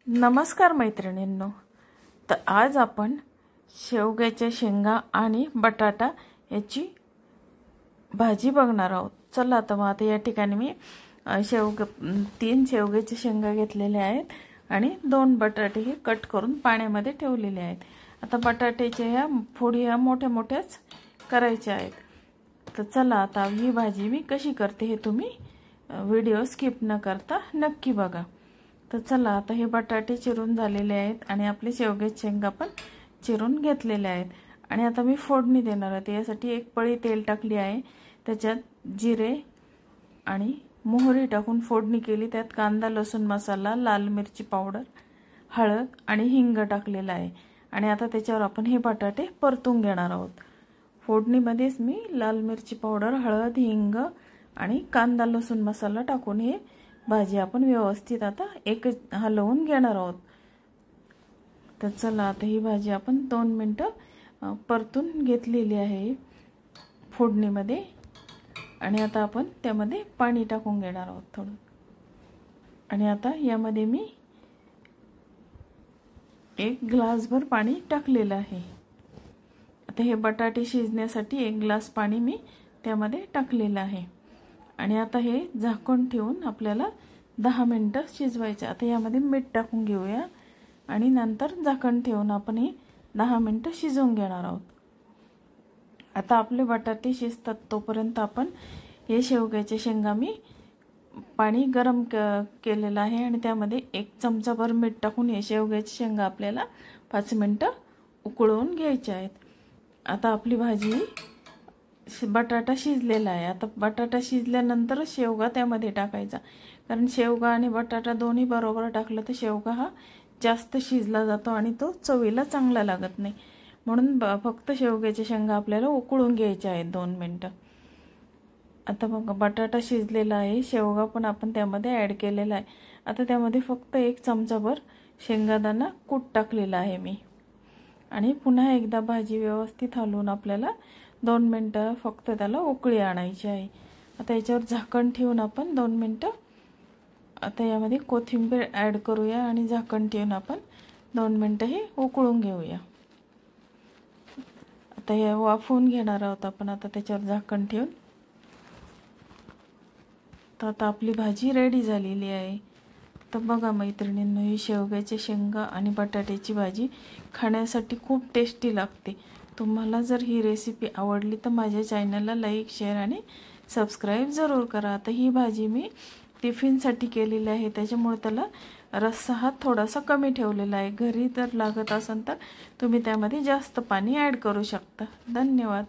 नमस्कार मैत्रिणींनो, तर आज आपण शेवग्याच्या शेंगा आणि बटाटा याची भाजी बघणार आहोत। चला तर मग आता या ठिकाणी मी 3 शेवग्याच्या शेंगा घेतलेल्या आहेत आणि 2 बटाटे हे कट करून पाण्यामध्ये ठेवलेले आहेत। आता बटाट्याच्या ह्या फोडी ह्या मोठ्या मोठ्याच करायच्या आहेत। तर चला आता ही भाजी मी कशी करते हे तुम्ही व्हिडिओ स्किप न करता नक्की बघा। तर चला आता हे बटाटे चिरून झालेले आहेत आणि आपले शेवग्याच्या शेंगा पण चिरून घेतलेले आहेत आणि आता मी फोडणी देणार आहे। यासाठी एक पळी तेल टाकली आहे, त्याच्यात जिरे आणि मोहरी टाकून फोडणी केली। त्यात कांदा, लसूण मसाला, लाल मिरची पावडर, हळद आणि हिंग टाकलेला आहे आणि आता त्याच्यावर आपण हे बटाटे परतून घेणार आहोत। फोडणीमध्येच मी लाल मिरची पावडर, हळद, हिंग आणि कांदा, लसूण मसाला टाकून हे भाजी आपण व्यवस्थित आता एक हलवून घेणार आहोत। तर चला आता ही भाजी आपण 2 मिनिटं परतून घेतलेली आहे फोडणीमध्ये आणि आता आपण त्यामध्ये पाणी टाकून घेणार आहोत थोडं। आणि आता यामध्ये मी 1 ग्लासभर पाणी टाकलेलं आहे। आता हे बटाटे शिजण्यासाठी 1 ग्लास पाणी मी त्यामध्ये टाकलेलं आहे आणि आता हे झाकण ठेवून आपल्याला 10 मिनिटं शिजवायचे। आता यामध्ये मीठ टाकून घेऊया आणि नंतर झाकण ठेवून आपण हे 10 मिनिटं शिजवून घेणार आहोत। आता आपले बटाटे शिजतात तोपर्यंत आपण हे शेवग्याच्या शेंगा मी पाणी गरम केलेलं आहे आणि त्यामध्ये 1 चमचाभर मीठ टाकून हे शेवग्याच्या शेंगा आपल्याला 5 मिनिटं उकळवून घ्यायचे आहेत। आता आपली भाजी बटाटा शिजलेला आहे। आता बटाटा शिजल्यानंतर शेवगा त्यामध्ये टाकायचा, कारण शेवगा आणि बटाटा दोन्ही बरोबर टाकलं तर शेवगा हा जास्त शिजला जातो आणि तो चवीला चांगला लागत नाही, म्हणून फक्त शेवग्याच्या शेंगा आपल्याला उकळून घ्यायच्या आहेत 2 मिनिटं। आता बघा बटाटा शिजलेला आहे, शेवगा पण आपण त्यामध्ये ॲड केलेला आहे। आता त्यामध्ये फक्त 1 चमचाभर शेंगादाणा कूट टाकलेला आहे मी आणि पुन्हा एकदा भाजी व्यवस्थित हलवून आपल्याला 2 मिनिटं फक्त त्याला उकळी आणायची आहे। आता याच्यावर झाकण ठेवून आपण 2 मिनिटं आता यामध्ये कोथिंबीर ॲड करूया आणि झाकण ठेवून आपण 2 मिनिटं हे उकळून घेऊया। आता हे वाफवून घेणार आहोत आपण आता त्याच्यावर झाकण ठेवून। तर आता आपली भाजी रेडी झालेली आहे। तर बघा मैत्रिणींनो, ही शेवग्याच्या शेंगा आणि बटाट्याची भाजी खाण्यासाठी खूप टेस्टी लागते। तुम्हाला जर ही रेसिपी आवडली तर माझ्या चॅनलला लाईक, शेअर आणि सबस्क्राईब जरूर करा। आता ही भाजी मी टिफिनसाठी केलेली आहे, त्याच्यामुळे त्याला रस्सा हा थोडासा कमी ठेवलेला आहे। घरी जर लागत असेल तर तुम्ही त्यामध्ये जास्त पाणी ॲड करू शकता। धन्यवाद।